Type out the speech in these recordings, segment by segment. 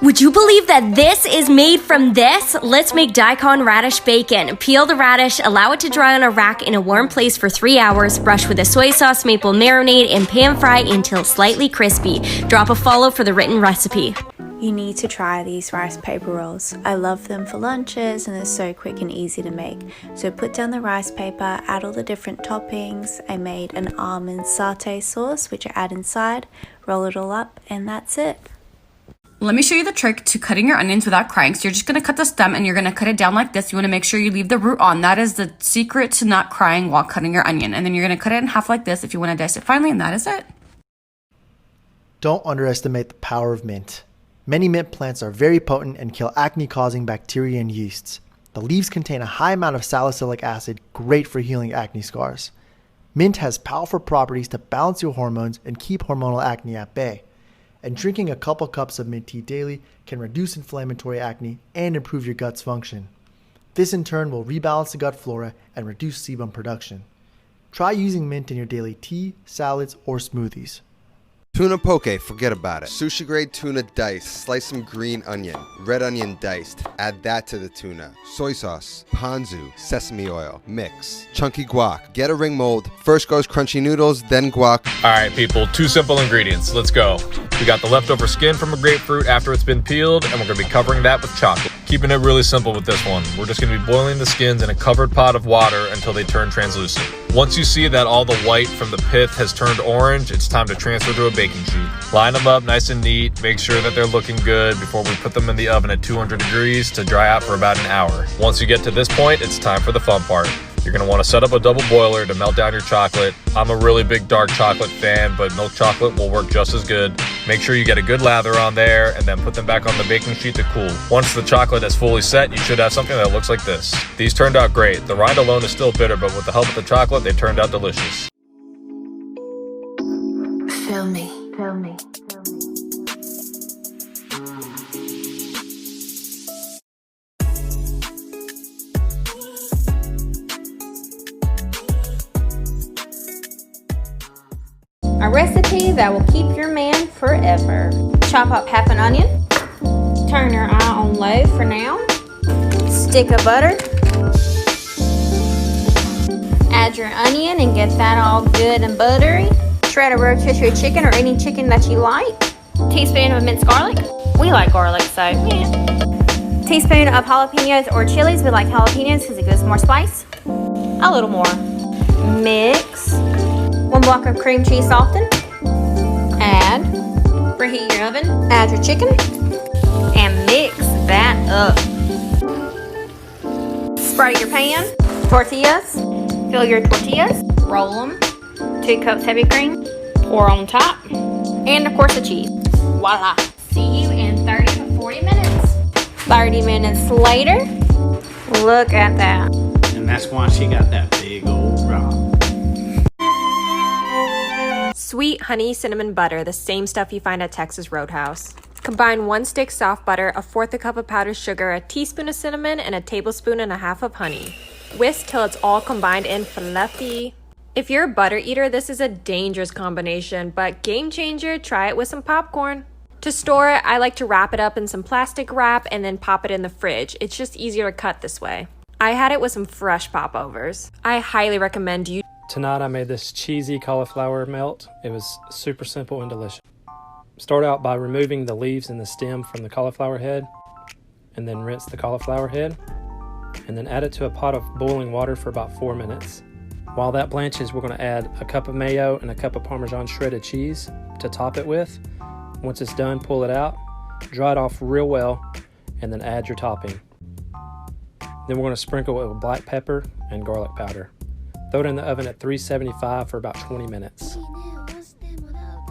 Would you believe that this is made from this? Let's make daikon radish bacon. Peel the radish, allow it to dry on a rack in a warm place for 3 hours, brush with a soy sauce maple marinade, and pan fry until slightly crispy. Drop a follow for the written recipe. You need to try these rice paper rolls. I love them for lunches and they're so quick and easy to make. So put down the rice paper, add all the different toppings. I made an almond satay sauce which I add inside, roll it all up, and that's it. Let me show you the trick to cutting your onions without crying. So you're just going to cut the stem and you're going to cut it down like this. You want to make sure you leave the root on. That is the secret to not crying while cutting your onion. And then you're going to cut it in half like this if you want to dice it finely, and that is it. Don't underestimate the power of mint. Many mint plants are very potent and kill acne-causing bacteria and yeasts. The leaves contain a high amount of salicylic acid, great for healing acne scars. Mint has powerful properties to balance your hormones and keep hormonal acne at bay. And drinking a couple cups of mint tea daily can reduce inflammatory acne and improve your gut's function. This in turn will rebalance the gut flora and reduce sebum production. Try using mint in your daily tea, salads, or smoothies. Tuna Poke, forget about it. Sushi grade tuna diced, slice some green onion, red onion diced, add that to the tuna. Soy sauce, ponzu, sesame oil, mix. Chunky guac, get a ring mold. First goes crunchy noodles, then guac. Alright people, 2 simple ingredients, let's go. We got the leftover skin from a grapefruit after it's been peeled, and we're going to be covering that with chocolate. Keeping it really simple with this one. We're just going to be boiling the skins in a covered pot of water until they turn translucent. Once you see that all the white from the pith has turned orange, it's time to transfer to a baking sheet. Line them up nice and neat, make sure that they're looking good before we put them in the oven at 200 degrees to dry out for about an hour. Once you get to this point, it's time for the fun part. You're going to want to set up a double boiler to melt down your chocolate. I'm a really big dark chocolate fan, but milk chocolate will work just as good. Make sure you get a good lather on there and then put them back on the baking sheet to cool. Once the chocolate is fully set, you should have something that looks like this. These turned out great. The rind alone is still bitter, but with the help of the chocolate, they turned out delicious. Feel me. A recipe that will keep your man forever. Chop up half an onion. Turn your eye on low for now. Stick of butter. Add your onion and get that all good and buttery. Shred a rotisserie chicken or any chicken that you like. Teaspoon of minced garlic. We like garlic, so yeah. Teaspoon of jalapenos or chilies. We like jalapenos because it gives more spice. A little more. Mix. 1 block of cream cheese softened. Add. Preheat your oven. Add your chicken. And mix that up. Spray your pan. Tortillas. Fill your tortillas. Roll them. 2 cups heavy cream. Pour on top. And of course the cheese. Voila. See you in 30 to 40 minutes. 30 minutes later. Look at that. And that's why she got that big old rock. Sweet honey cinnamon butter, the same stuff you find at Texas Roadhouse. Combine 1 stick soft butter, 1/4 cup of powdered sugar, a teaspoon of cinnamon, and 1.5 tablespoons of honey. Whisk till it's all combined and fluffy. If you're a butter eater, this is a dangerous combination, but game changer, try it with some popcorn. To store it, I like to wrap it up in some plastic wrap and then pop it in the fridge. It's just easier to cut this way. I had it with some fresh popovers. I highly recommend you. Tonight I made this cheesy cauliflower melt. It was super simple and delicious. Start out by removing the leaves and the stem from the cauliflower head, and then rinse the cauliflower head, and then add it to a pot of boiling water for about 4 minutes. While that blanches, we're going to add a cup of mayo and a cup of Parmesan shredded cheese to top it with. Once it's done, pull it out, dry it off real well, and then add your topping. Then we're going to sprinkle it with black pepper and garlic powder. Throw it in the oven at 375 for about 20 minutes.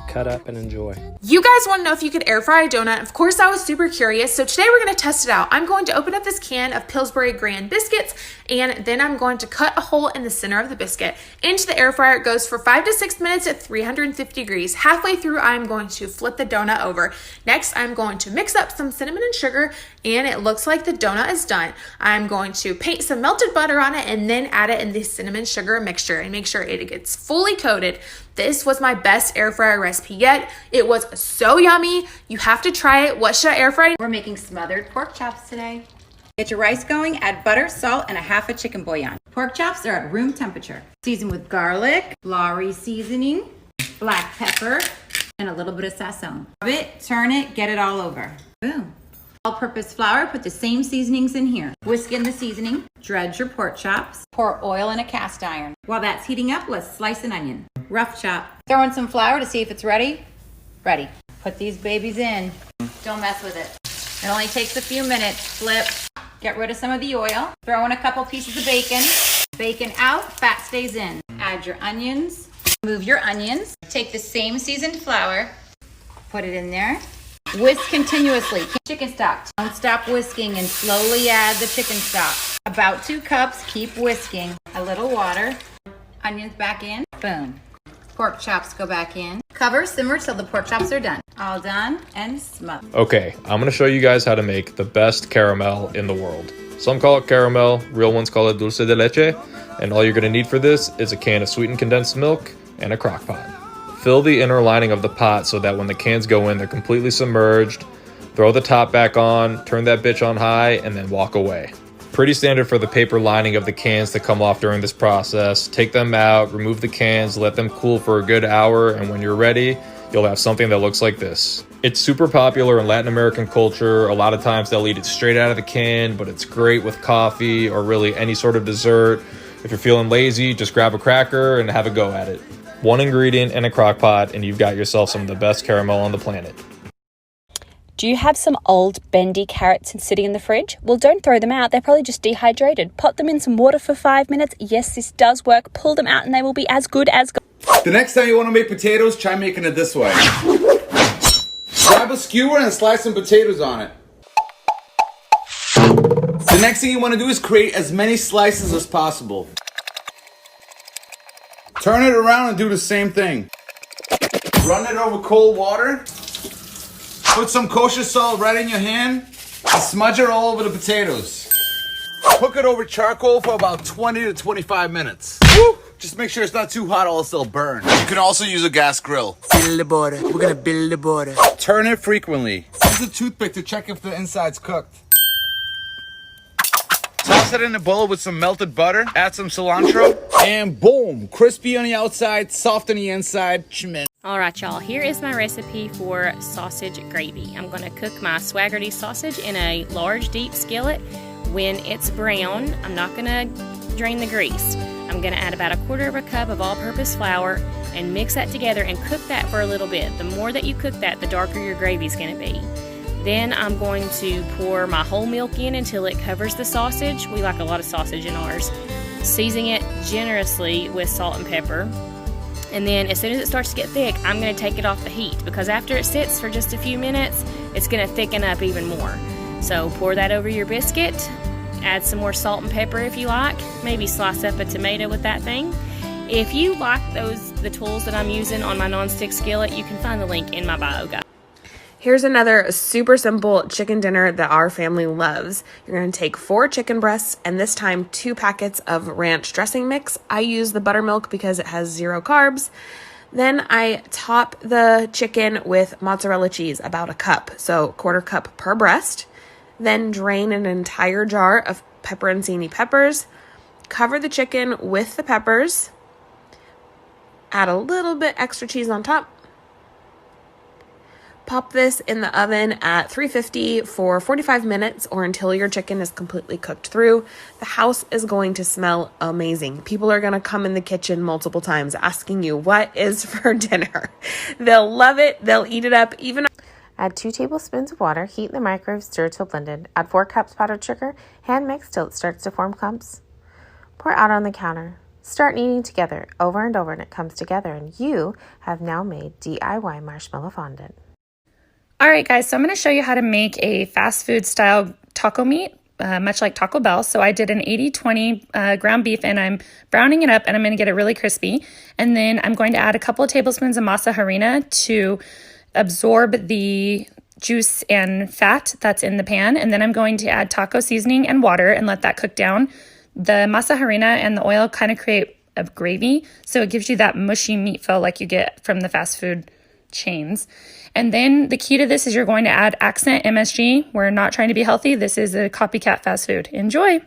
Cut up and enjoy. You guys want to know if you could air fry a donut? Of course, I was super curious. So today we're going to test it out. I'm going to open up this can of Pillsbury Grand biscuits, and then I'm going to cut a hole in the center of the biscuit. Into the air fryer, it goes for 5 to 6 minutes at 350 degrees. Halfway through, I'm going to flip the donut over. Next, I'm going to mix up some cinnamon and sugar, and it looks like the donut is done. I'm going to paint some melted butter on it and then add it in the cinnamon sugar mixture and make sure it gets fully coated. This was my best air fryer recipe yet. It was so yummy. You have to try it. What should I air fry? We're making smothered pork chops today. Get your rice going, add butter, salt, and a half a chicken bouillon. Pork chops are at room temperature. Season with garlic, Lawry seasoning, black pepper, and a little bit of sazon. Rub it, turn it, get it all over. Boom. All-purpose flour, put the same seasonings in here. Whisk in the seasoning, dredge your pork chops, pour oil in a cast iron. While that's heating up, let's slice an onion. Rough chop. Throw in some flour to see if it's ready. Ready. Put these babies in. Don't mess with it. It only takes a few minutes. Flip. Get rid of some of the oil. Throw in a couple pieces of bacon. Bacon out, fat stays in. Add your onions. Move your onions. Take the same seasoned flour. Put it in there. Whisk continuously. Chicken stock. Don't stop whisking and slowly add the chicken stock. About 2 cups, keep whisking. A little water. Onions back in. Boom. Pork chops go back in. Cover, simmer till the pork chops are done. All done and smother. Okay, I'm gonna show you guys how to make the best caramel in the world. Some call it caramel, real ones call it dulce de leche, and all you're gonna need for this is a can of sweetened condensed milk and a crock pot. Fill the inner lining of the pot so that when the cans go in, they're completely submerged. Throw the top back on, turn that bitch on high, and then walk away. Pretty standard for the paper lining of the cans to come off during this process. Take them out, remove the cans, let them cool for a good hour, and when you're ready, you'll have something that looks like this. It's super popular in Latin American culture. A lot of times they'll eat it straight out of the can, but it's great with coffee or really any sort of dessert. If you're feeling lazy, just grab a cracker and have a go at it. 1 ingredient in a crock pot, and you've got yourself some of the best caramel on the planet. Do you have some old bendy carrots sitting in the fridge? Well, don't throw them out. They're probably just dehydrated. Pop them in some water for 5 minutes. Yes, this does work. Pull them out and they will be as good as gold. The next time you want to make potatoes, try making it this way. Grab a skewer and slice some potatoes on it. The next thing you want to do is create as many slices as possible. Turn it around and do the same thing. Run it over cold water. Put some kosher salt right in your hand and smudge it all over the potatoes. Cook it over charcoal for about 20 to 25 minutes. Woo! Just make sure it's not too hot or else it'll burn. You can also use a gas grill. Build the border. We're gonna build the border. Turn it frequently. Use a toothpick to check if the inside's cooked. Toss it in a bowl with some melted butter. Add some cilantro. And boom! Crispy on the outside, soft on the inside. Tremendous. All right, y'all, here is my recipe for sausage gravy. I'm gonna cook my Swaggerty sausage in a large deep skillet. When it's brown, I'm not gonna drain the grease. I'm gonna add about 1/4 cup of all-purpose flour and mix that together and cook that for a little bit. The more that you cook that, the darker your gravy's gonna be. Then I'm going to pour my whole milk in until it covers the sausage. We like a lot of sausage in ours. Seasoning it generously with salt and pepper. And then as soon as it starts to get thick, I'm gonna take it off the heat because after it sits for just a few minutes, it's gonna thicken up even more. So pour that over your biscuit, add some more salt and pepper if you like, maybe slice up a tomato with that thing. If you like the tools that I'm using on my nonstick skillet, you can find the link in my bio, guys. Here's another super simple chicken dinner that our family loves. You're going to take 4 chicken breasts and this time 2 packets of ranch dressing mix. I use the buttermilk because it has 0 carbs. Then I top the chicken with mozzarella cheese, about 1 cup, so 1/4 cup per breast. Then drain an entire jar of pepperoncini peppers. Cover the chicken with the peppers. Add a little bit extra cheese on top. Pop this in the oven at 350 for 45 minutes or until your chicken is completely cooked through. The house is going to smell amazing. People are going to come in the kitchen multiple times asking you what is for dinner. They'll love it. They'll eat it up. Add 2 tablespoons of water, heat in the microwave, stir till blended. Add 4 cups powdered sugar, hand mix till it starts to form clumps. Pour out on the counter. Start kneading together over and over and it comes together and you have now made DIY marshmallow fondant. All right, guys, so I'm going to show you how to make a fast food style taco meat, much like Taco Bell. So I did an 80-20 ground beef and I'm browning it up and I'm going to get it really crispy. And then I'm going to add a couple of tablespoons of masa harina to absorb the juice and fat that's in the pan. And then I'm going to add taco seasoning and water and let that cook down. The masa harina and the oil kind of create of gravy. So it gives you that mushy meat feel like you get from the fast food chains. And then the key to this is you're going to add accent MSG. We're not trying to be healthy. This is a copycat fast food. Enjoy.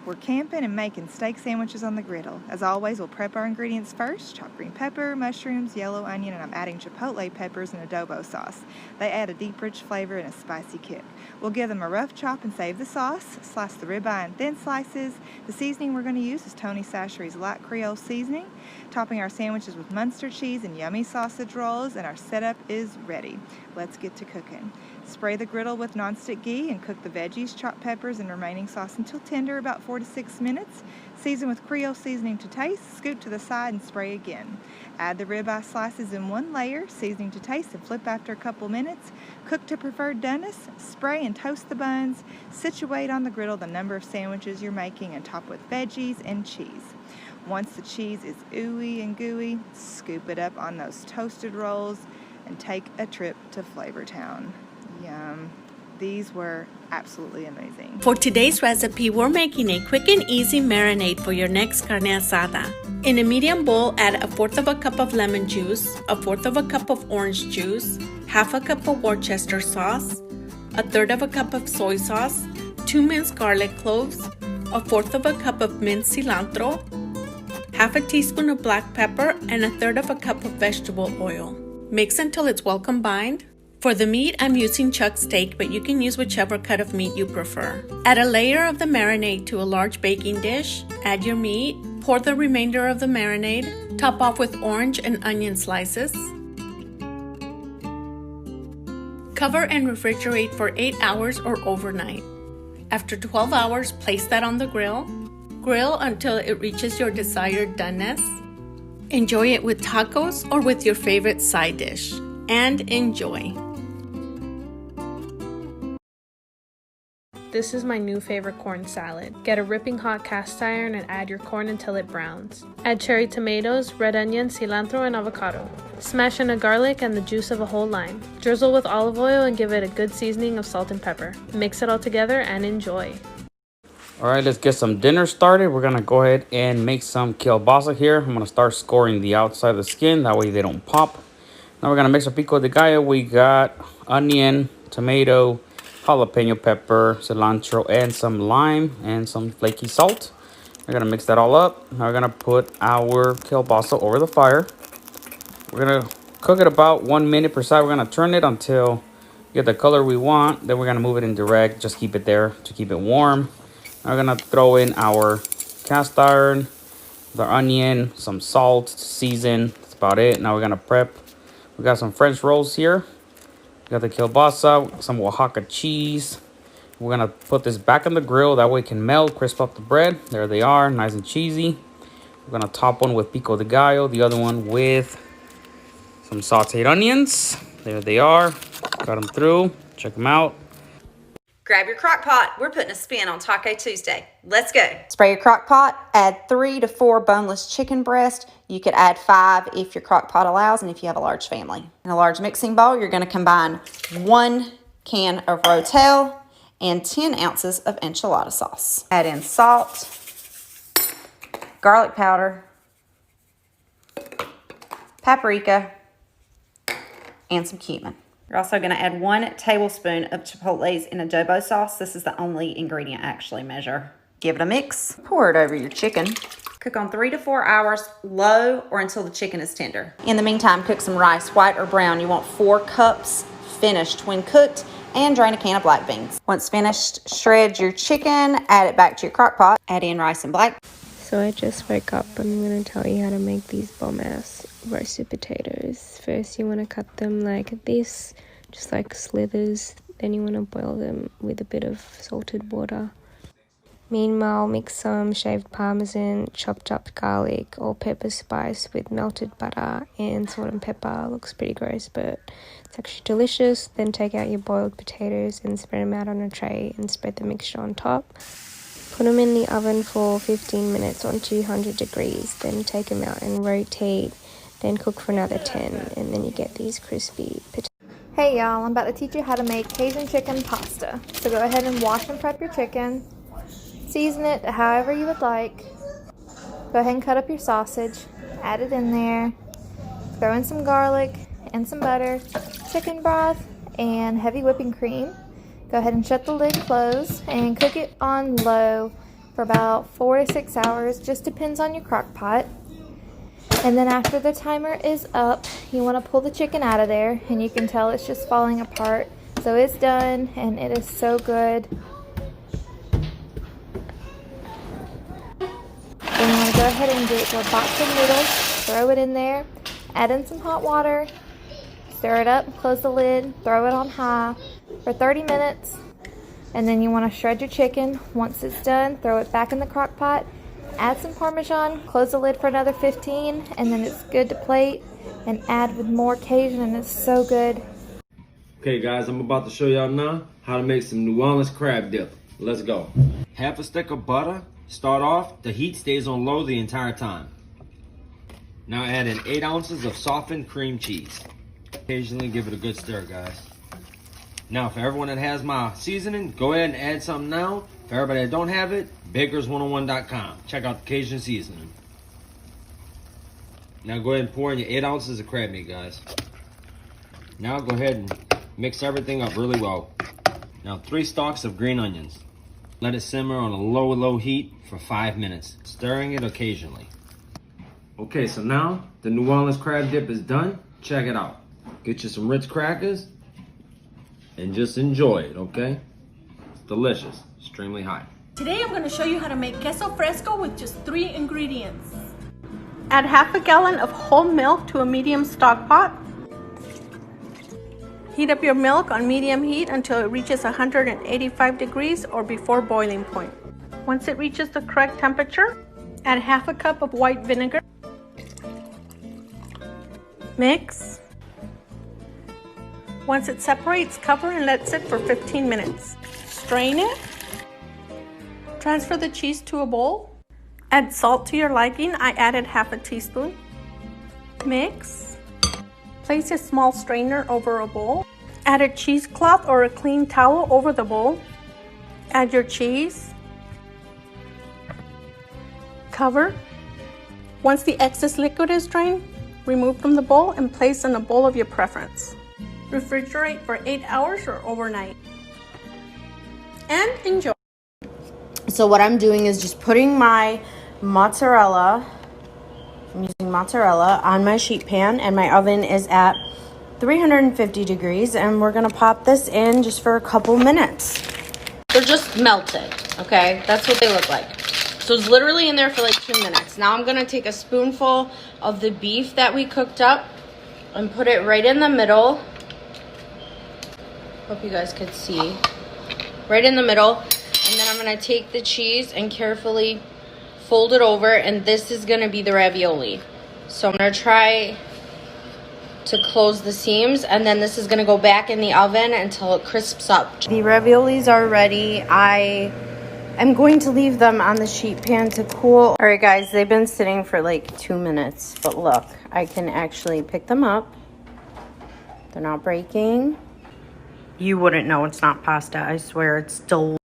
We're camping and making steak sandwiches on the griddle. As always, we'll prep our ingredients first. Chop green pepper, mushrooms, yellow onion, and I'm adding chipotle peppers and adobo sauce. They add a deep, rich flavor and a spicy kick. We'll give them a rough chop and save the sauce. Slice the ribeye in thin slices. The seasoning we're going to use is Tony Chachere's light Creole seasoning. Topping our sandwiches with Munster cheese and yummy sausage rolls, and our setup is ready. Let's get to cooking. Spray the griddle with nonstick ghee and cook the veggies, chopped peppers, and remaining sauce until tender, about 4 to 6 minutes. Season with Creole seasoning to taste, scoot to the side and spray again. Add the ribeye slices in one layer, seasoning to taste, and flip after a couple minutes. Cook to preferred doneness, spray and toast the buns. Situate on the griddle the number of sandwiches you're making and top with veggies and cheese. Once the cheese is ooey and gooey, scoop it up on those toasted rolls and take a trip to Flavor Town. Yum. These were absolutely amazing. For today's recipe, we're making a quick and easy marinade for your next carne asada. In a medium bowl, add 1/4 cup of lemon juice, 1/4 cup of orange juice, 1/2 cup of Worcester sauce, 1/3 cup of soy sauce, 2 minced garlic cloves, 1/4 cup of minced cilantro, 1/2 teaspoon of black pepper, and 1/3 cup of vegetable oil. Mix until it's well combined. For the meat, I'm using chuck steak, but you can use whichever cut of meat you prefer. Add a layer of the marinade to a large baking dish. Add your meat. Pour the remainder of the marinade. Top off with orange and onion slices. Cover and refrigerate for 8 hours or overnight. After 12 hours, place that on the grill. Grill until it reaches your desired doneness. Enjoy it with tacos or with your favorite side dish. And enjoy. This is my new favorite corn salad. Get a ripping hot cast iron and add your corn until it browns. Add cherry tomatoes, red onion, cilantro, and avocado. Smash in a garlic and the juice of a whole lime. Drizzle with olive oil and give it a good seasoning of salt and pepper. Mix it all together and enjoy. All right, let's get some dinner started. We're gonna go ahead and make some kielbasa here. I'm gonna start scoring the outside of the skin, that way they don't pop. Now we're gonna mix our pico de gallo. We got onion, tomato, jalapeno pepper, cilantro, and some lime, and some flaky salt. We're gonna mix that all up. Now we're gonna put our kielbasa over the fire. We're gonna cook it about 1 minute per side. We're gonna turn it until we get the color we want. Then we're gonna move it in direct. Just keep it there to keep it warm. Now we're gonna throw in our cast iron, the onion, some salt to season. That's about it. Now we're gonna prep. We got some French rolls here. We got the kielbasa, some Oaxaca cheese. We're gonna put this back on the grill. That way it can melt, crisp up the bread. There they are, nice and cheesy. We're gonna top one with pico de gallo. The other one with some sauteed onions. There they are. Got them through. Check them out. Grab your crock pot. We're putting a spin on Taco Tuesday. Let's go. Spray your crock pot. Add 3 to 4 boneless chicken breasts. You could add 5 if your crock pot allows and if you have a large family. In a large mixing bowl, you're going to combine 1 can of Rotel and 10 ounces of enchilada sauce. Add in salt, garlic powder, paprika, and some cumin. You're also going to add 1 tablespoon of chipotles in adobo sauce. This is the only ingredient I actually measure. Give it a mix. Pour it over your chicken. Cook on 3 to 4 hours, low or until the chicken is tender. In the meantime, cook some rice, white or brown. You want 4 cups finished when cooked, and drain a can of black beans. Once finished, shred your chicken, add it back to your crock pot, add in rice and black. So I just woke up and I'm going to tell you how to make these bomb-ass roasted potatoes. First you want to cut them like this, just like slithers. Then you want to boil them with a bit of salted water. Meanwhile, mix some shaved parmesan, chopped up garlic, or pepper spice with melted butter and salt and pepper. Looks pretty gross, but it's actually delicious. Then take out your boiled potatoes and spread them out on a tray and spread the mixture on top. Put them in the oven for 15 minutes on 200 degrees. Then take them out and rotate. Then cook for another 10, and then you get these crispy potatoes. Hey y'all, I'm about to teach you how to make Cajun chicken pasta. So go ahead and wash and prep your chicken. Season it however you would like. Go ahead and cut up your sausage, add it in there, throw in some garlic and some butter, chicken broth, and heavy whipping cream. Go ahead and shut the lid closed and cook it on low for about 4 to 6 hours, just depends on your crock pot. And then after the timer is up, you want to pull the chicken out of there, and you can tell it's just falling apart. So it's done, and it is so good. Then you want to go ahead and get your box of noodles, throw it in there, add in some hot water, stir it up, close the lid, throw it on high for 30 minutes. And then you want to shred your chicken. Once it's done, throw it back in the crock pot, add some Parmesan, close the lid for another 15, and then it's good to plate and add with more Cajun, and it's so good. Okay guys, I'm about to show y'all now how to make some New Orleans crab dip. Let's go. Half a stick of butter. Start off, the heat stays on low the entire time. Now add in 8 ounces of softened cream cheese. Occasionally give it a good stir, guys. Now for everyone that has my seasoning, go ahead and add something now. For everybody that don't have it, bakers101.com. Check out the Cajun seasoning. Now go ahead and pour in your 8 ounces of crab meat, guys. Now go ahead and mix everything up really well. Now 3 stalks of green onions. Let it simmer on a low heat for 5 minutes, stirring it occasionally. Okay, so now the New Orleans crab dip is done. Check it out. Get you some Ritz crackers and just enjoy it, okay? It's delicious, extremely hot. Today I'm going to show you how to make Queso Fresco with just 3 ingredients. Add half a gallon of whole milk to a medium stock pot. Heat up your milk on medium heat until it reaches 185 degrees or before boiling point. Once it reaches the correct temperature, add half a cup of white vinegar. Mix. Once it separates, cover and let sit for 15 minutes. Strain it. Transfer the cheese to a bowl. Add salt to your liking. I added half a teaspoon. Mix. Place a small strainer over a bowl. Add a cheesecloth or a clean towel over the bowl. Add your cheese. Cover. Once the excess liquid is drained, remove from the bowl and place in a bowl of your preference. Refrigerate for 8 hours or overnight. And enjoy. So what I'm doing is just putting my mozzarella, I'm using mozzarella on my sheet pan, and my oven is at 350 degrees, and we're gonna pop this in just for a couple minutes. They're just melted, okay? That's what they look like. So it's literally in there for like 2 minutes. Now I'm gonna take a spoonful of the beef that we cooked up and put it right in the middle. Hope you guys could see. Right in the middle. And then I'm gonna take the cheese and carefully fold it over, and this is gonna be the ravioli. So I'm gonna try to close the seams, and then this is gonna go back in the oven until it crisps up. The raviolis are ready. I am going to leave them on the sheet pan to cool. All right guys, they've been sitting for like 2 minutes, but look, I can actually pick them up. They're not breaking. You wouldn't know it's not pasta, I swear, it's delicious.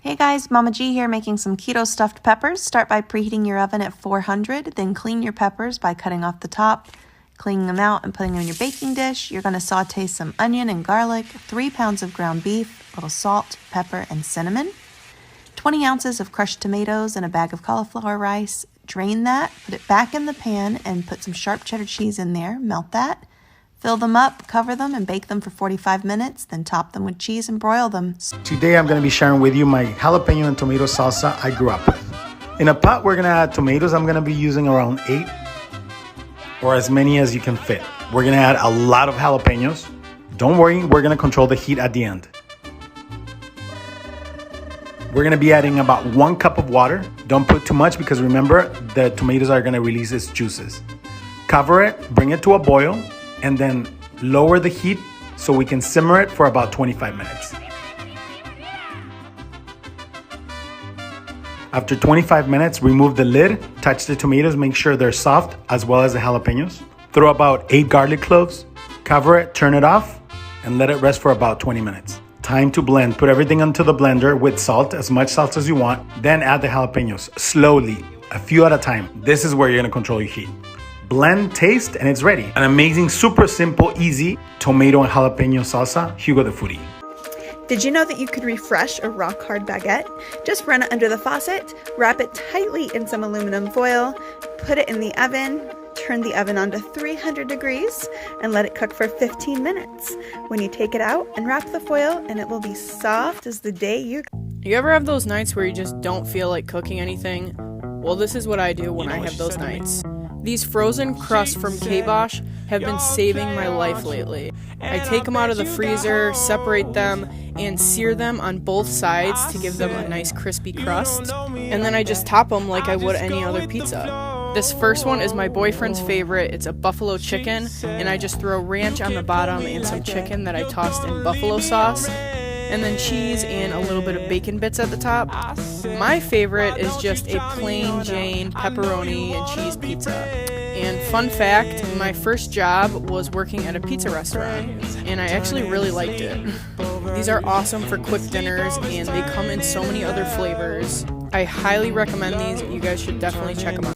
Hey guys, Mama G here making some keto stuffed peppers. Start by preheating your oven at 400, then clean your peppers by cutting off the top, cleaning them out and putting them in your baking dish. You're going to saute some onion and garlic, 3 pounds of ground beef, a little salt, pepper, and cinnamon, 20 ounces of crushed tomatoes, and a bag of cauliflower rice. Drain that, put it back in the pan, and put some sharp cheddar cheese in there. Melt that. Fill them up, cover them, and bake them for 45 minutes, then top them with cheese and broil them. Today I'm going to be sharing with you my jalapeno and tomato salsa I grew up with. In a pot we're going to add tomatoes. I'm going to be using around 8 or as many as you can fit. We're going to add a lot of jalapenos. Don't worry, we're going to control the heat at the end. We're going to be adding about 1 cup of water. Don't put too much because remember, the tomatoes are going to release its juices. Cover it, bring it to a boil, and then lower the heat so we can simmer it for about 25 minutes. After 25 minutes, remove the lid, touch the tomatoes, make sure they're soft, as well as the jalapenos. Throw about 8 garlic cloves, cover it, turn it off, and let it rest for about 20 minutes. Time to blend. Put everything into the blender with salt, as much salt as you want, then add the jalapenos slowly. a few at a time. This is where you're gonna control your heat. Blend, taste, and it's ready. An amazing, super simple, easy tomato and jalapeno salsa, Hugo the Foodie. Did you know that you could refresh a rock-hard baguette? Just run it under the faucet, wrap it tightly in some aluminum foil, put it in the oven, turn the oven on to 300 degrees, and let it cook for 15 minutes. When you take it out, unwrap the foil, and it will be soft as the day you... You ever have those nights where you just don't feel like cooking anything? Well, this is what I do when I have those nights. These frozen crusts from K-Bosh have been saving my life lately. I take them out of the freezer, separate them, and sear them on both sides to give them a nice crispy crust, and then I just top them like I would any other pizza. This first one is my boyfriend's favorite. It's a buffalo chicken, and I just throw ranch on the bottom and some chicken that I tossed in buffalo sauce, and then cheese and a little bit of bacon bits at the top. My favorite is just a plain Jane pepperoni and cheese pizza. And fun fact, my first job was working at a pizza restaurant, and I actually really liked it. These are awesome for quick dinners, and they come in so many other flavors. I highly recommend these. You guys should definitely check them out.